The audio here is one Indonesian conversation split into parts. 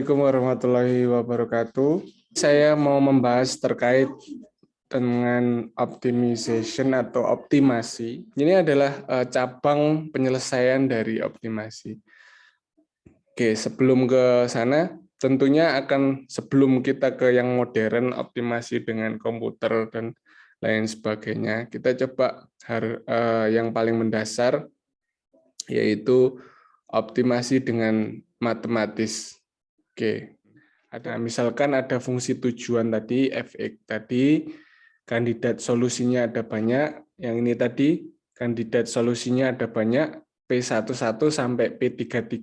Assalamualaikum warahmatullahi wabarakatuh. Saya mau membahas terkait dengan optimization atau optimasi. Ini adalah cabang penyelesaian dari optimasi. Oke, sebelum ke sana, tentunya sebelum kita ke yang modern, optimasi dengan komputer dan lain sebagainya, kita coba yang paling mendasar, yaitu optimasi dengan matematis. Oke, misalkan ada fungsi tujuan tadi, fx tadi, kandidat solusinya ada banyak, yang ini tadi, kandidat solusinya ada banyak, P11 sampai P33,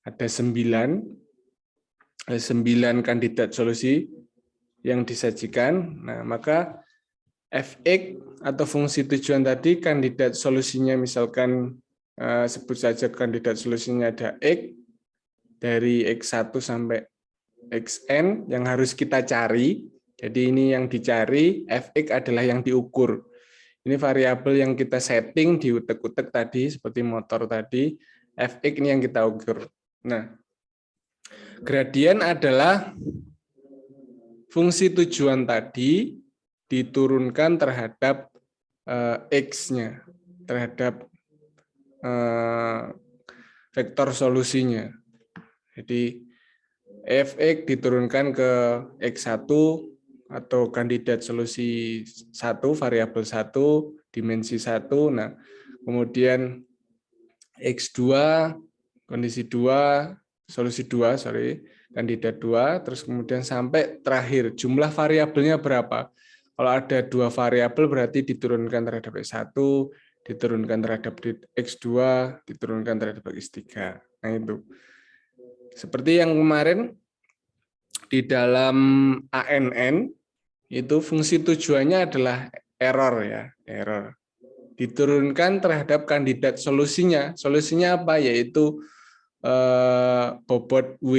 ada 9 kandidat solusi yang disajikan. Nah, maka fx atau fungsi tujuan tadi, kandidat solusinya misalkan sebut saja kandidat solusinya ada x, dari x1 sampai xn yang harus kita cari. Jadi ini yang dicari, fx adalah yang diukur. Ini variabel yang kita setting di utek-utek tadi, seperti motor tadi, fx ini yang kita ukur. Nah, gradien adalah fungsi tujuan tadi diturunkan terhadap x-nya, terhadap vektor solusinya. Jadi fx diturunkan ke x1 atau kandidat solusi 1, variabel 1, dimensi 1. Nah, kemudian x2, kondisi 2, solusi 2, kandidat 2, terus kemudian sampai terakhir jumlah variabelnya berapa. Kalau ada 2 variabel berarti diturunkan terhadap x1, diturunkan terhadap x2, diturunkan terhadap x3. Nah, itu. Seperti yang kemarin di dalam ANN itu fungsi tujuannya adalah error ya, error. Diturunkan terhadap kandidat solusinya. Solusinya apa? Yaitu bobot W.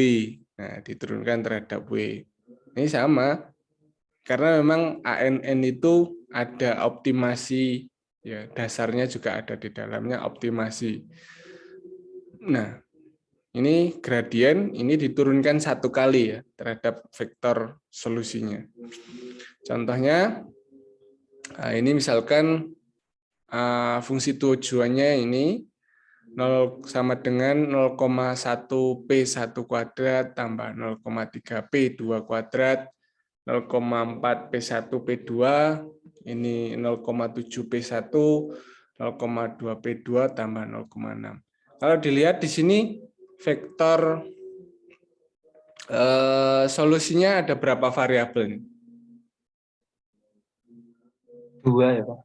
Nah, diturunkan terhadap W. Ini sama karena memang ANN itu ada optimasi ya, dasarnya juga ada di dalamnya optimasi. Nah, ini gradien, ini diturunkan 1 kali ya terhadap vektor solusinya. Contohnya, ini misalkan fungsi tujuannya ini 0 sama dengan 0,1 P1 kuadrat tambah 0,3 P2 kuadrat, 0,4 P1 P2, ini 0,7 P1, 0,2 P2 tambah 0,6. Kalau dilihat di sini vektor solusinya ada berapa variabel? 2 ya Pak.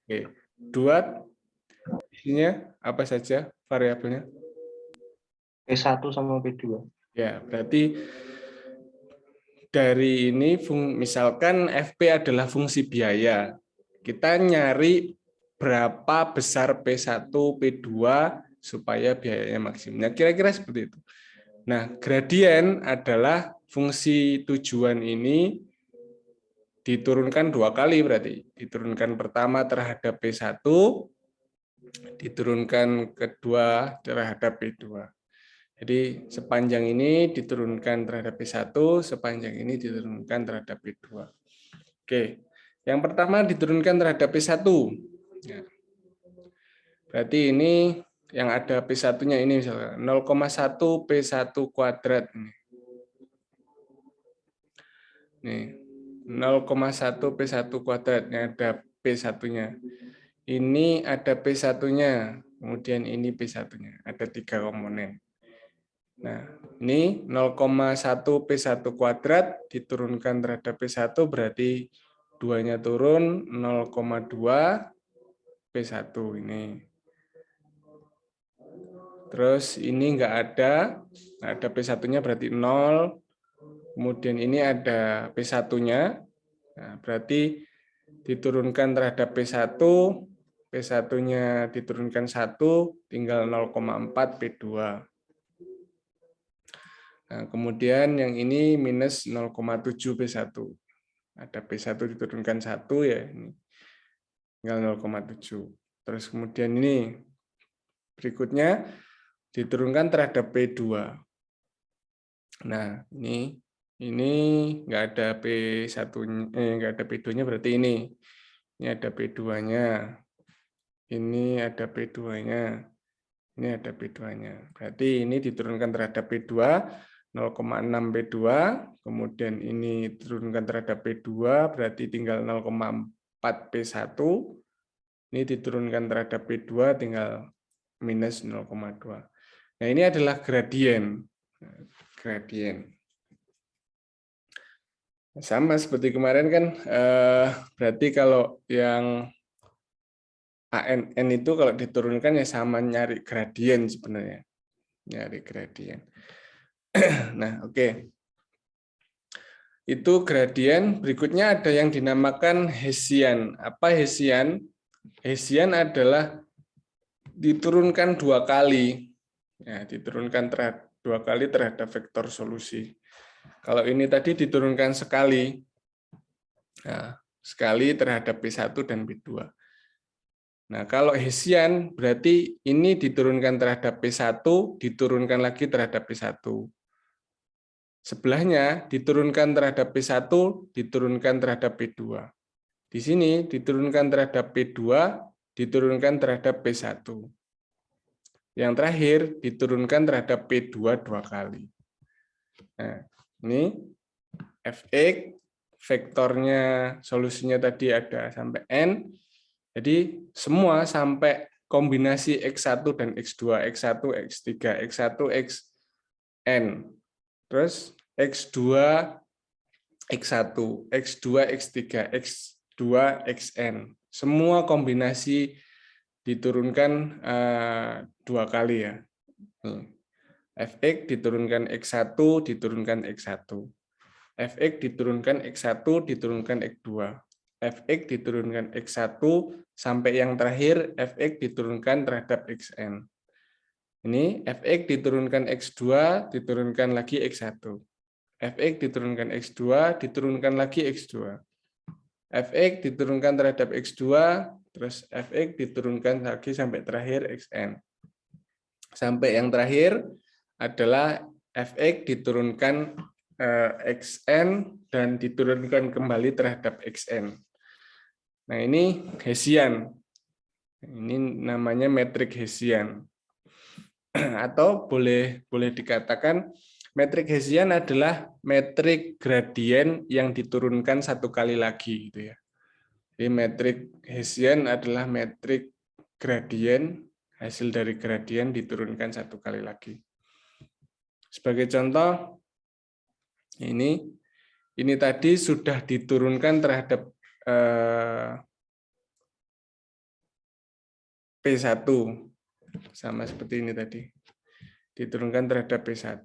Oke. 2 isinya apa saja variabelnya? P1 sama P2. Ya, berarti dari ini misalkan FP adalah fungsi biaya. Kita nyari berapa besar P1, P2 supaya biayanya maksimum. Nah, kira-kira seperti itu. Nah, gradien adalah fungsi tujuan ini diturunkan 2 kali berarti. Diturunkan pertama terhadap P1, diturunkan kedua terhadap P2. Jadi sepanjang ini diturunkan terhadap P1, sepanjang ini diturunkan terhadap P2. Oke, yang pertama diturunkan terhadap P1. Ya. Berarti ini yang ada P1-nya ini misalnya 0,1 P1 kuadrat. Nih, 0,1 P1 kuadrat yang ada P1-nya. Ini ada P1-nya, kemudian ini P1-nya. Ada 3 komponen. Nah, ini 0,1 P1 kuadrat diturunkan terhadap P1 berarti 2-nya turun 0,2 P1 ini. Terus ini nggak ada P1-nya berarti 0. Kemudian ini ada P1-nya, nah, berarti diturunkan terhadap P1, P1-nya diturunkan 1, tinggal 0,4 P2. Nah, kemudian yang ini minus 0,7 P1. Ada P1 diturunkan 1 ya, ini tinggal 0,7. Terus kemudian ini berikutnya diturunkan terhadap P2. Nah, ini nggak ada P1, nggak ada P2-nya, berarti ini. Ini ada P2-nya. Ini ada P2-nya. Ini ada P2-nya. Berarti ini diturunkan terhadap P2, 0,6 P2. Kemudian ini diturunkan terhadap P2, berarti tinggal 0,4 P1. Ini diturunkan terhadap P2, tinggal minus 0,2. Nah, ini adalah gradien. Gradien. Sama seperti kemarin kan, berarti kalau yang ANN itu kalau diturunkan ya sama nyari gradien sebenarnya. Nyari gradien. Nah, oke. Itu gradien. Berikutnya ada yang dinamakan Hessian. Apa Hessian? Hessian adalah diturunkan 2 kali. Ya, diturunkan dua kali terhadap vektor solusi. Kalau ini tadi diturunkan sekali. Nah, sekali terhadap P1 dan P2. Nah, kalau Hessian berarti ini diturunkan terhadap P1, diturunkan lagi terhadap P1. Sebelahnya diturunkan terhadap P1, diturunkan terhadap P2. Di sini diturunkan terhadap P2, diturunkan terhadap P1. Yang terakhir diturunkan terhadap P2 2 kali. Nah, ini Fx, vektornya solusinya tadi ada sampai N. Jadi semua sampai kombinasi X1 dan X2, X1, X3, X1, Xn. Terus X2, X1, X2, X3, X2, Xn. Semua kombinasi diturunkan 2 kali ya. Fx diturunkan X1, diturunkan X1. Fx diturunkan X1, diturunkan X2. Fx diturunkan X1 sampai yang terakhir Fx diturunkan terhadap Xn. Ini Fx diturunkan X2, diturunkan lagi X1. Fx diturunkan X2, diturunkan lagi X2. Fx diturunkan terhadap X2, terus Fx diturunkan lagi sampai terakhir Xn. Sampai yang terakhir adalah Fx diturunkan Xn dan diturunkan kembali terhadap Xn. Nah, ini Hessian. Ini namanya metrik Hessian. Atau boleh dikatakan metrik Hessian adalah metrik gradien yang diturunkan 1 kali lagi gitu ya. Jadi metrik Hessian adalah metrik gradien, hasil dari gradien diturunkan 1 kali lagi. Sebagai contoh, ini tadi sudah diturunkan terhadap P1, sama seperti ini tadi, diturunkan terhadap P1.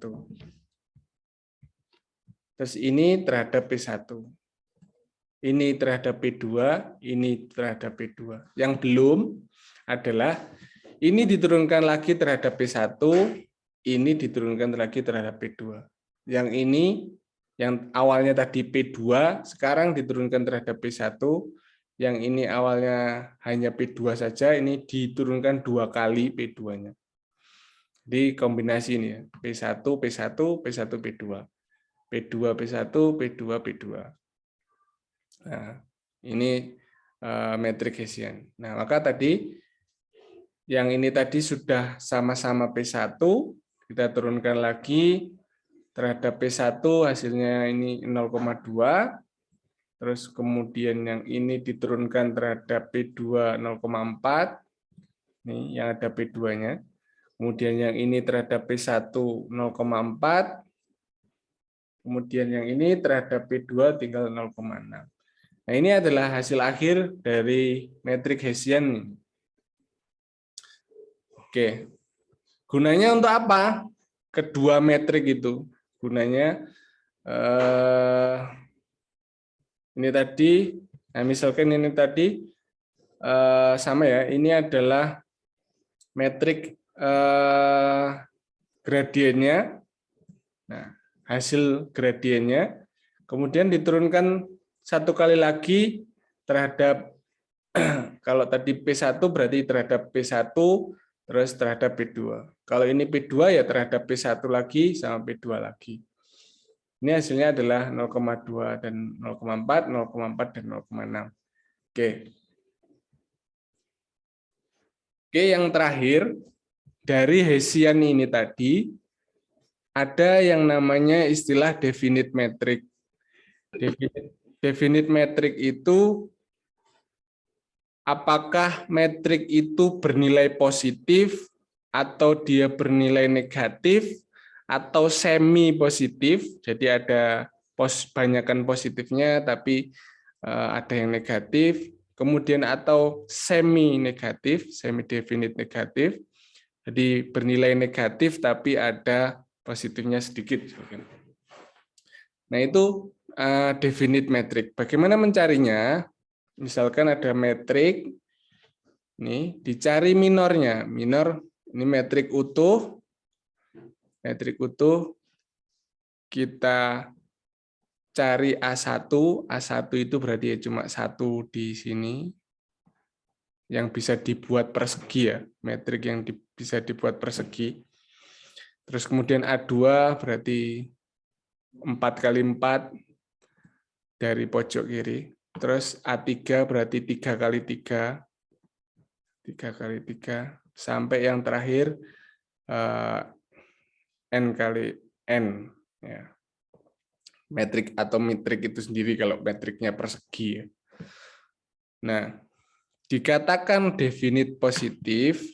Terus ini terhadap P1. Ini terhadap P2, ini terhadap P2. Yang belum adalah ini diturunkan lagi terhadap P1, ini diturunkan lagi terhadap P2. Yang ini, yang awalnya tadi P2, sekarang diturunkan terhadap P1, yang ini awalnya hanya P2 saja, ini diturunkan 2 kali P2-nya. Di kombinasi ini ya, P1, P1, P1, P2. P2, P1, P2, P2. Nah, ini metrik Hessian. Nah, maka tadi yang ini tadi sudah sama-sama P1, kita turunkan lagi terhadap P1, hasilnya ini 0,2. Terus kemudian yang ini diturunkan terhadap P2 0,4. Nih, yang ada P2-nya. Kemudian yang ini terhadap P1 0,4. Kemudian yang ini terhadap P2 tinggal 0,6. Nah, ini adalah hasil akhir dari metrik Hessian. Oke. Gunanya untuk apa? Kedua metrik itu. Gunanya ini tadi, nah misalkan ini tadi sama ya, ini adalah metrik gradiennya. Nah, hasil gradiennya, kemudian diturunkan 1 kali lagi terhadap, kalau tadi P1 berarti terhadap P1, terus terhadap P2. Kalau ini P2 ya terhadap P1 lagi sama P2 lagi. Ini hasilnya adalah 0,2 dan 0,4, 0,4 dan 0,6. Oke. Oke, yang terakhir dari Hessian ini tadi ada yang namanya istilah definite metric. Definite metric itu apakah metrik itu bernilai positif atau dia bernilai negatif atau semi positif. Jadi ada banyakan positifnya tapi ada yang negatif. Kemudian atau semi negatif, semi definite negatif. Jadi bernilai negatif tapi ada positifnya sedikit. Nah, itu definite metric. Bagaimana mencarinya? Misalkan ada metrik, nih dicari minornya. Minor ini metrik utuh. Metrik utuh kita cari A1. A1 itu berarti ya cuma satu di sini. Yang bisa dibuat persegi ya. Metrik yang bisa dibuat persegi. Terus kemudian A2 berarti 4 kali 4 dari pojok kiri. Terus A3 berarti 3 kali 3. 3 kali 3. Sampai yang terakhir N kali N. Ya. Metrik atau metrik itu sendiri kalau metriknya persegi. Ya. Nah, dikatakan definite positif,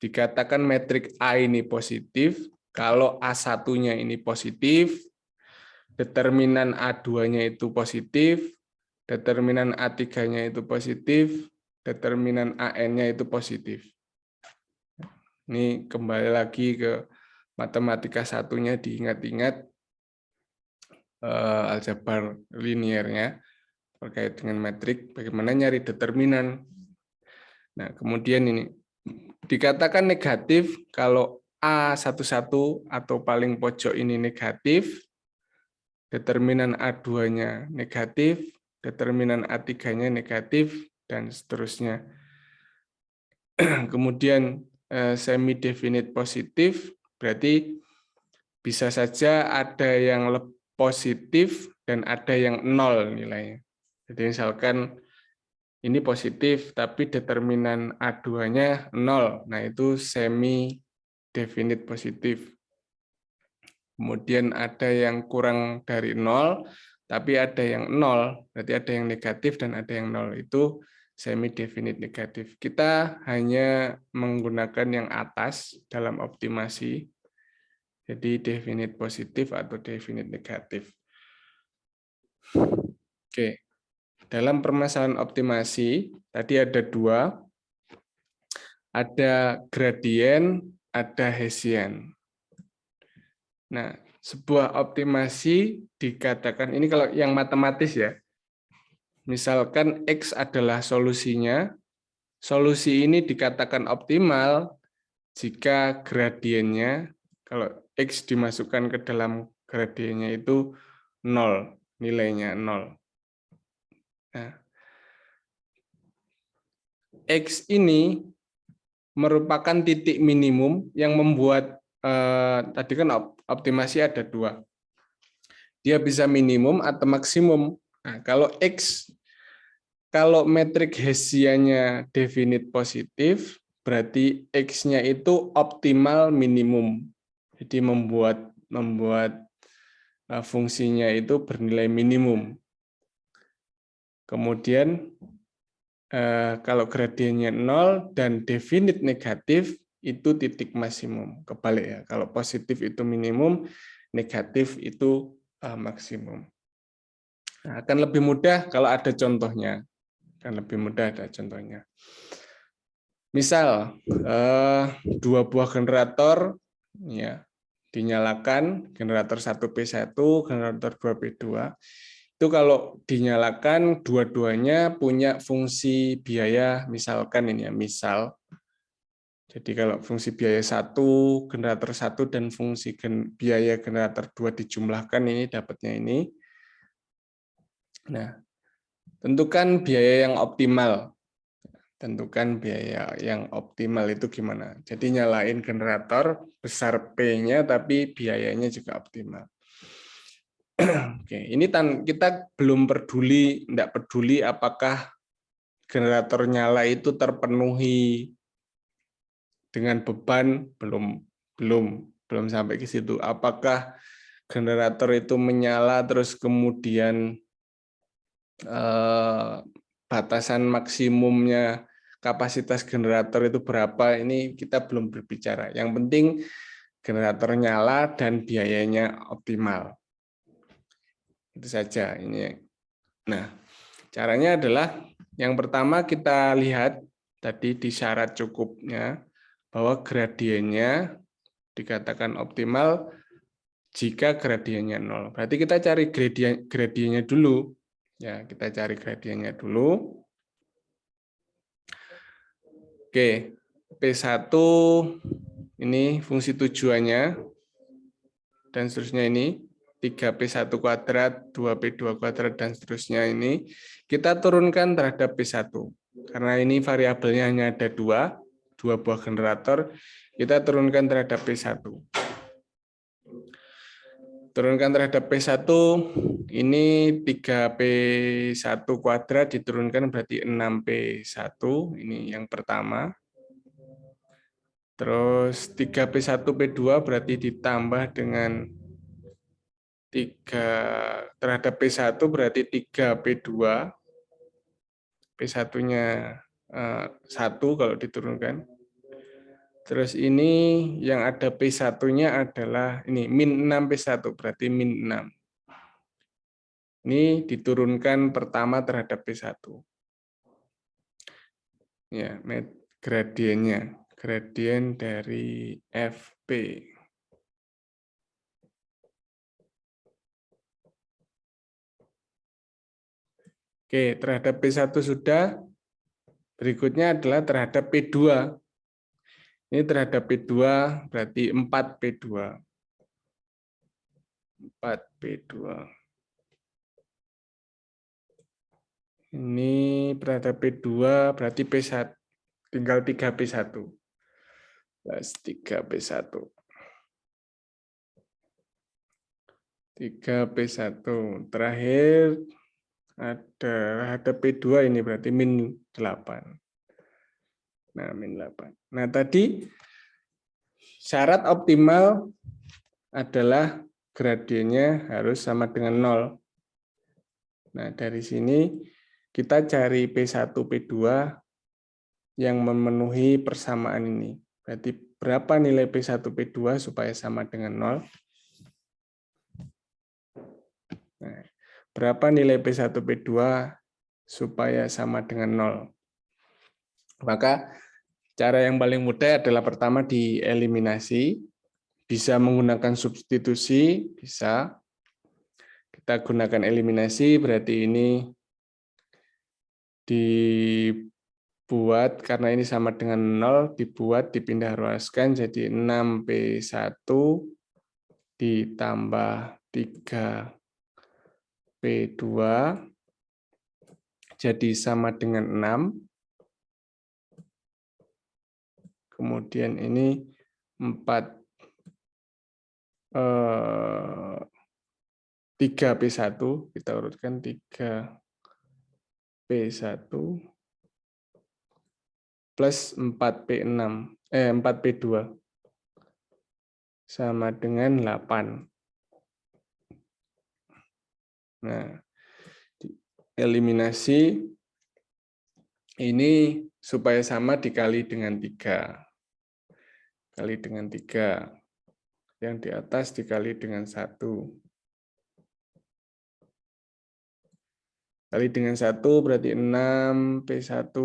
dikatakan metrik A ini positif, kalau A1-nya ini positif, determinan A2-nya itu positif, determinan A3-nya itu positif, determinan AN-nya itu positif. Ini kembali lagi ke matematika satunya, diingat-ingat aljabar liniernya terkait dengan metrik, bagaimana nyari determinan. Nah, kemudian ini dikatakan negatif kalau A11 atau paling pojok ini negatif, determinan A2-nya negatif, determinan A3-nya negatif, dan seterusnya. Kemudian semi definite positif, berarti bisa saja ada yang positif dan ada yang nol nilainya. Jadi misalkan ini positif, tapi determinan A2-nya 0. Nah, itu semi-definite positif. Kemudian ada yang kurang dari 0, tapi ada yang 0. Berarti ada yang negatif dan ada yang 0. Itu semi-definite negatif. Kita hanya menggunakan yang atas dalam optimasi. Jadi definite positif atau definite negatif. Oke. Dalam permasalahan optimasi, tadi ada dua, ada gradien, ada Hessian. Nah, sebuah optimasi dikatakan, ini kalau yang matematis ya, misalkan X adalah solusinya, solusi ini dikatakan optimal jika gradiennya, kalau X dimasukkan ke dalam gradiennya itu 0, nilainya 0. Nah, X ini merupakan titik minimum yang membuat tadi kan optimasi ada dua. Dia bisa minimum atau maksimum. Nah, kalau X, kalau metrik Hessiannya definite positif, berarti X-nya itu optimal minimum. Jadi membuat fungsinya itu bernilai minimum. Kemudian kalau gradiennya 0 dan definite negatif itu titik maksimum. Kebalik ya, kalau positif itu minimum, negatif itu maksimum. Nah, akan lebih mudah kalau ada contohnya. Akan lebih mudah ada contohnya. Misal dua buah generator ya dinyalakan, generator 1P1, generator 2P2. Itu kalau dinyalakan dua-duanya punya fungsi biaya, misalkan ini ya, misal. Jadi kalau fungsi biaya 1, generator 1 dan fungsi biaya generator 2 dijumlahkan ini dapatnya ini. Nah, tentukan biaya yang optimal. Tentukan biaya yang optimal itu gimana. Jadi nyalain generator besar P-nya tapi biayanya juga optimal. Oke, ini kita belum tidak peduli apakah generator nyala itu terpenuhi dengan beban, belum sampai ke situ. Apakah generator itu menyala terus kemudian batasan maksimumnya kapasitas generator itu berapa, ini kita belum berbicara. Yang penting generator nyala dan biayanya optimal. Itu saja ini. Nah, caranya adalah yang pertama kita lihat tadi di syarat cukupnya bahwa gradiennya dikatakan optimal jika gradiennya 0. Berarti kita cari gradiennya dulu. Ya, kita cari gradiennya dulu. Oke, P1 ini fungsi tujuannya dan seterusnya ini 3P1 kuadrat, 2P2 kuadrat dan seterusnya ini kita turunkan terhadap P1. Karena ini variabelnya hanya ada dua buah generator, kita turunkan terhadap P1. Turunkan terhadap P1, ini 3P1 kuadrat diturunkan berarti 6P1, ini yang pertama. Terus 3P1P2 berarti ditambah dengan 3 terhadap P1 berarti 3P2. P1-nya 1 kalau diturunkan. Terus ini yang ada P1-nya adalah ini min 6P1 berarti min 6. Ini diturunkan pertama terhadap P1. Ya, gradiennya. Gradien dari FP. Oke, terhadap P1 sudah. Berikutnya adalah terhadap P2. Ini terhadap P2 berarti 4P2. 4P2. Ini terhadap P2 berarti P1. Tinggal 3P1. Plus 3P1. 3P1. Terakhir ada P2 ini berarti min 8. Nah, min 8. Nah, tadi syarat optimal adalah gradiennya harus sama dengan 0. Nah, dari sini kita cari P1, P2 yang memenuhi persamaan ini. Berarti berapa nilai P1, P2 supaya sama dengan 0? Nah, berapa nilai P1, P2 supaya sama dengan 0? Maka cara yang paling mudah adalah pertama dieliminasi. Bisa menggunakan substitusi, bisa. Kita gunakan eliminasi, berarti ini dibuat, karena ini sama dengan 0, dibuat, dipindah ruaskan, jadi 6P1 ditambah 3P2, jadi sama dengan 6. Kemudian ini 3P1, kita urutkan 3P1 plus 4P2 sama dengan 8. Nah, eliminasi ini supaya sama dikali dengan 3. Kali dengan 3. Yang di atas dikali dengan 1. Kali dengan 1 berarti 6P1,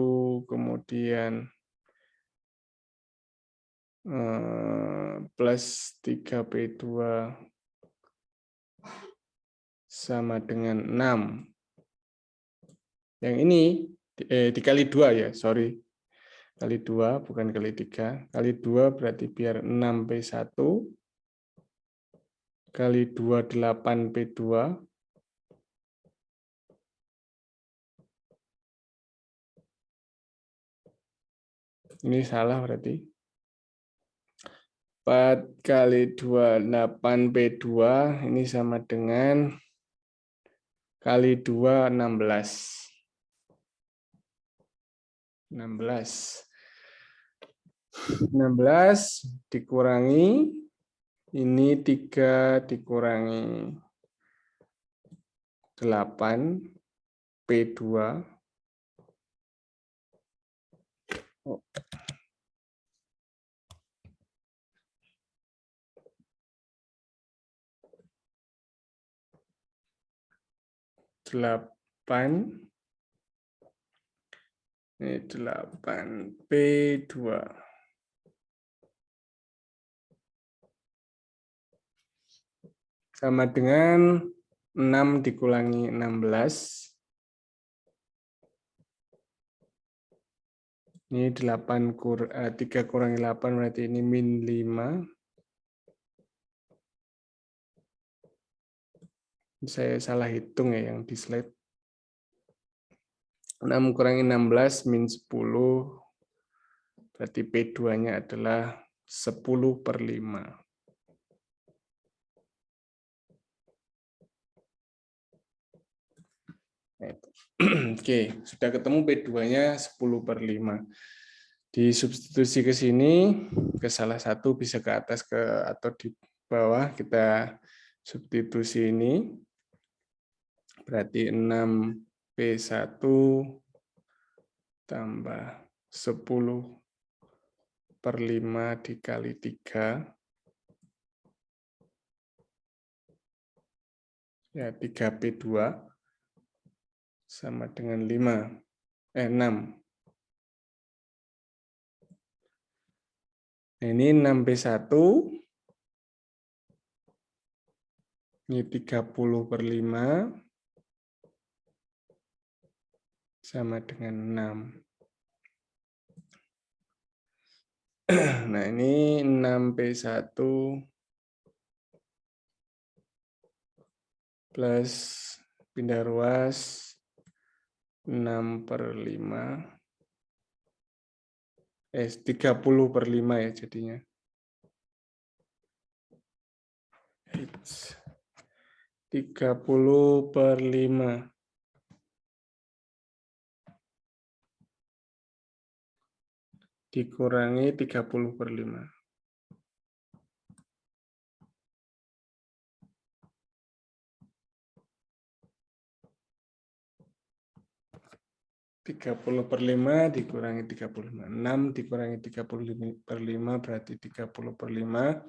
kemudian plus 3P2 sama dengan 6. Yang ini dikali 2 ya, sorry. Kali 2 bukan kali 3. Kali 2 berarti biar 6P1 kali 2 8P2 ini salah berarti 4 kali 2 8P2 ini sama dengan kali 2, 16. 16 dikurangi, ini 3 dikurangi 8, P2. Oh. 8, ini 8, P2. Sama dengan 6 dikurangi 16. Ini 3 kurangi 8 berarti ini min 5. Saya salah hitung ya yang di slide. 6 kurangi 16 min 10. Berarti P2-nya adalah 10/5. Oke, sudah ketemu P2-nya 10/5. Disubstitusi ke sini, ke salah satu bisa ke atas atau di bawah, kita substitusi ini. Berarti 6P1 tambah 10/5 dikali 3. Ya, 3P2 sama dengan 6. Nah, ini 6P1, ini 30/5, sama dengan 6. Nah, ini 6P1 plus pindah ruas 6/5. 30/5 ya jadinya. 30/5. Dikurangi 30/5. 30/5 dikurangi 35. 6 dikurangi 30/5 berarti 30/5.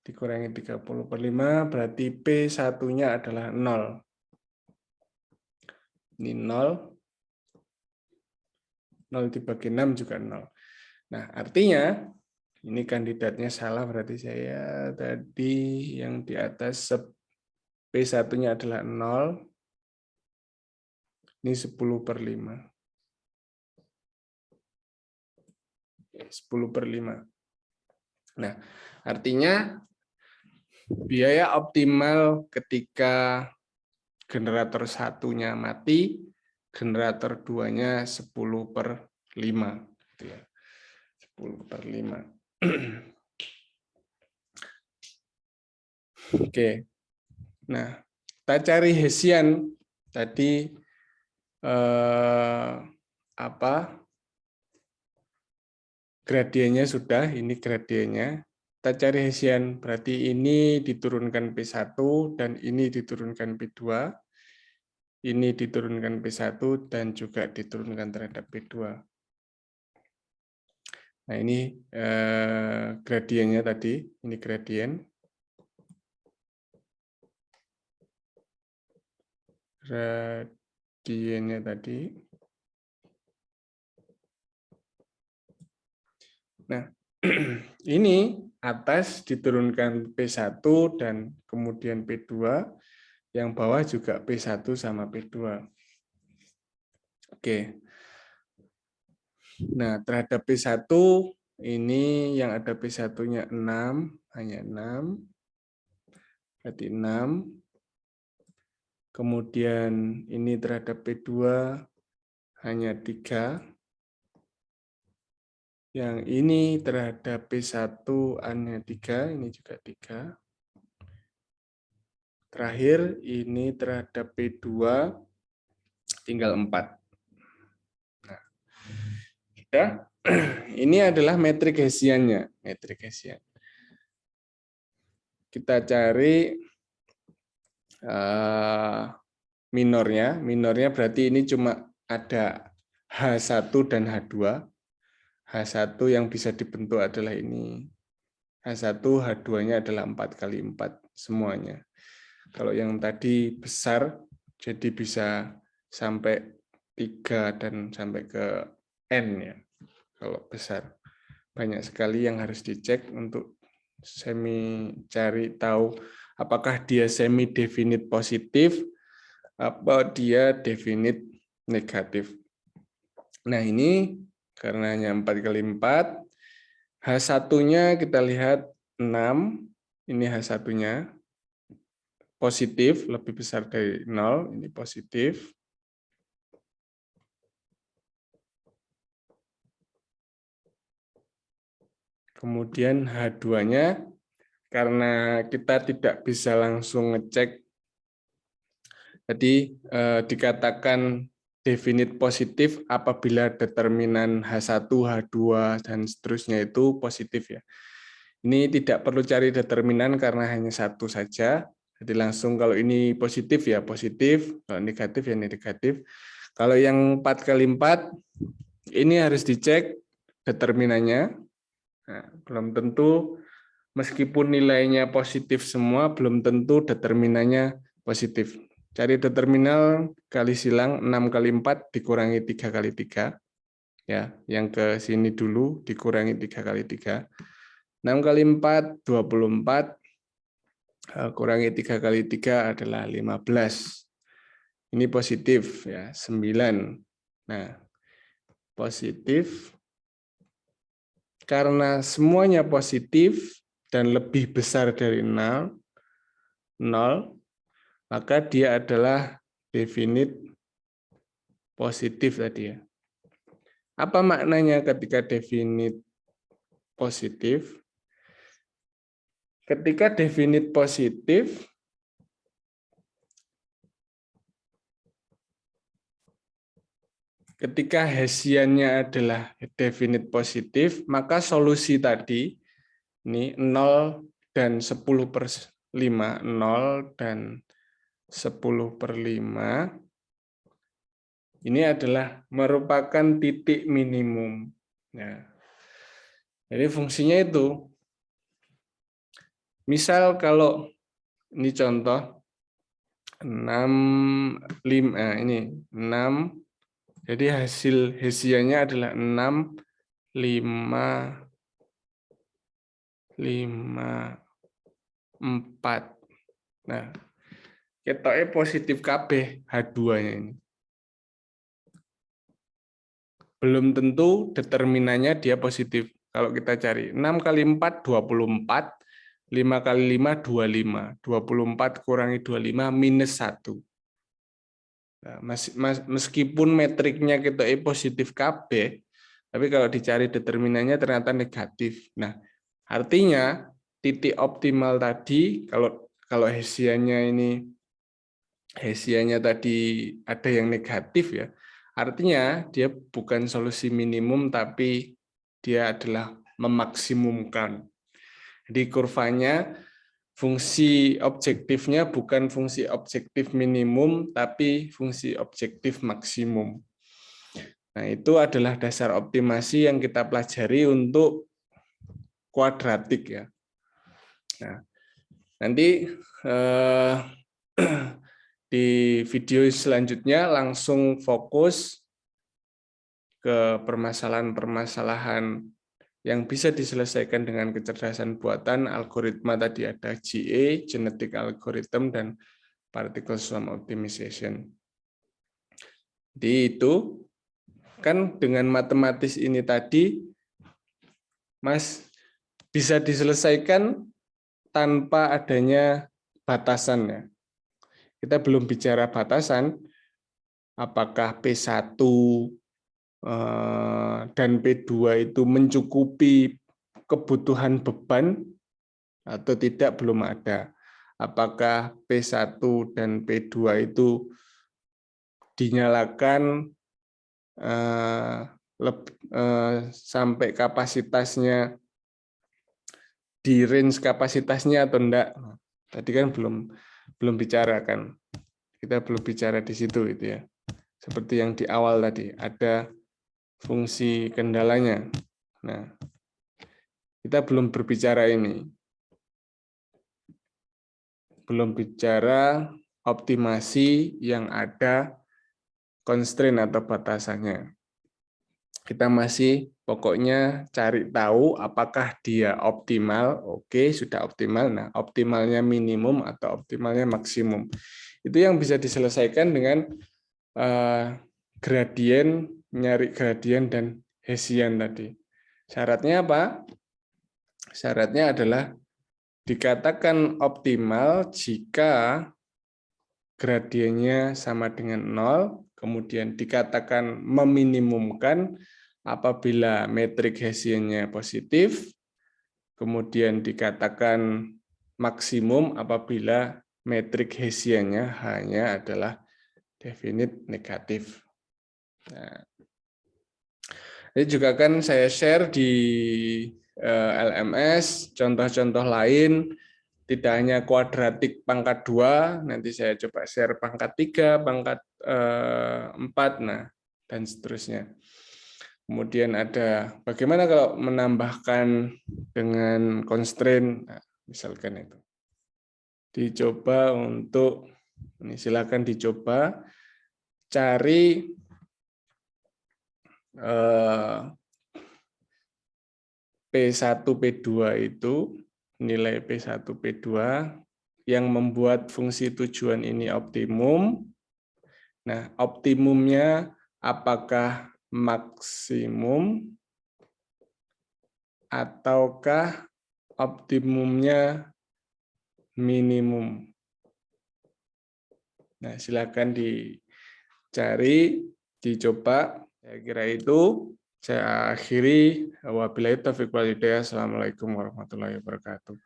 Dikurangi 30/5 berarti P1-nya adalah 0. Ini 0. 0 dibagi 6 juga 0. Nah, artinya ini kandidatnya salah, berarti saya tadi yang di atas P1-nya adalah 0. Ini 10/5. 10/5. Nah, artinya biaya optimal ketika generator 1-nya mati, generator 2-nya 10/5. Gitu ya. 10/5. Oke. Nah, kita cari Hessian tadi gradiennya sudah, ini gradiennya. Kita cari Hessian, berarti ini diturunkan P1 dan ini diturunkan P2. Ini diturunkan P1 dan juga diturunkan terhadap P2. Nah, ini gradiennya tadi, ini gradien. Gradiennya tadi. Nah, ini atas diturunkan P1 dan kemudian P2, yang bawah juga P1 sama P2. Oke. Nah, terhadap P1 ini yang ada P1-nya 6, hanya 6. Berarti 6. Kemudian ini terhadap P2 hanya 3. Yang ini terhadap P1 hanya 3, ini juga 3. Terakhir, ini terhadap P2 tinggal 4. Nah, ini adalah metrik Hessiannya. Metrik Hessian. Kita cari minornya. Minornya berarti ini cuma ada H1 dan H2. H1 yang bisa dibentuk adalah ini. H1, H2-nya adalah 4 kali 4 semuanya. Kalau yang tadi besar, jadi bisa sampai 3 dan sampai ke N ya. Kalau besar. Banyak sekali yang harus dicek untuk cari tahu apakah dia semi definite positif apa dia definite negatif. Nah, ini karena hanya 4 kali 4, H1-nya kita lihat 6, ini H1-nya positif, lebih besar dari 0, ini positif. Kemudian H2-nya, karena kita tidak bisa langsung ngecek, jadi dikatakan definite positif apabila determinan H1, H2, dan seterusnya itu positif ya. Ini tidak perlu cari determinan karena hanya satu saja. Jadi langsung kalau ini positif ya positif, kalau negatif ya negatif. Kalau yang 4 kali 4, ini harus dicek determinannya. Nah, belum tentu, meskipun nilainya positif semua, belum tentu determinannya positif. Cari determinal kali silang 6 kali 4 dikurangi 3 kali 3. Ya, yang ke sini dulu dikurangi 3 kali 3. 6 kali 4, 24. Kurangi 3 kali 3 adalah 15. Ini positif, ya 9. Nah, positif. Karena semuanya positif dan lebih besar dari 0, maka dia adalah definite positif tadi ya. Apa maknanya ketika definite positif? Ketika definite positif, ketika Hessiannya adalah definite positif, maka solusi tadi, ini 0 dan 10/5, 0 dan 10/5, ini adalah merupakan titik minimum. Ya. Jadi fungsinya itu, misal kalau ini contoh 6, 5, ini 6, jadi hasil Hessiannya adalah 6, 5, 5, 4. Nah, ketoknya positif KB H2-nya ini. Belum tentu determinannya dia positif. Kalau kita cari 6 kali 4, 24. 5 kali 5, 25. 24 kurangi 25 minus 1. Nah, meskipun metriknya kita positif KB, tapi kalau dicari determinannya ternyata negatif. Nah, artinya titik optimal tadi, kalau Hessiannya tadi ada yang negatif ya, artinya dia bukan solusi minimum, tapi dia adalah memaksimumkan. Jadi kurvanya, fungsi objektifnya bukan fungsi objektif minimum, tapi fungsi objektif maksimum. Nah, itu adalah dasar optimasi yang kita pelajari untuk kuadratik ya. Nah, nanti di video selanjutnya langsung fokus ke permasalahan-permasalahan yang bisa diselesaikan dengan kecerdasan buatan. Algoritma tadi ada GA, genetic algorithm, dan particle swarm optimization. Jadi itu kan dengan matematis ini tadi, Mas, bisa diselesaikan tanpa adanya batasan ya. Kita belum bicara batasan, apakah P1 dan P2 itu mencukupi kebutuhan beban atau tidak, belum ada. apakah P1 dan P2 itu dinyalakan sampai kapasitasnya di range kapasitasnya atau enggak. Tadi kan belum bicara kan. Kita belum bicara di situ itu ya. Seperti yang di awal tadi, ada fungsi kendalanya. Nah, kita belum berbicara ini. Belum bicara optimasi yang ada constraint atau batasannya. Kita masih pokoknya cari tahu apakah dia optimal. Oke, sudah optimal. Nah, optimalnya minimum atau optimalnya maksimum. Itu yang bisa diselesaikan dengan gradien, nyari gradien dan Hessian tadi. Syaratnya apa? Syaratnya adalah dikatakan optimal jika gradiennya sama dengan 0, kemudian dikatakan meminimumkan apabila metrik Hessian-nya positif, kemudian dikatakan maksimum apabila metrik Hessian-nya hanya adalah definite negatif. Nah, ini juga kan saya share di LMS, contoh-contoh lain, tidak hanya kuadratik pangkat 2, nanti saya coba share pangkat 3, pangkat 4, nah, dan seterusnya. Kemudian ada bagaimana kalau menambahkan dengan constraint, nah, misalkan itu. Dicoba untuk, ini silakan dicoba, cari P1, P2 itu, nilai P1, P2 yang membuat fungsi tujuan ini optimum. Nah, optimumnya apakah maksimum ataukah optimumnya minimum. Nah, silakan dicari, dicoba. Saya kira itu. Saya akhiri. Wabillahi taufiq wal hidayah. Assalamualaikum warahmatullahi wabarakatuh.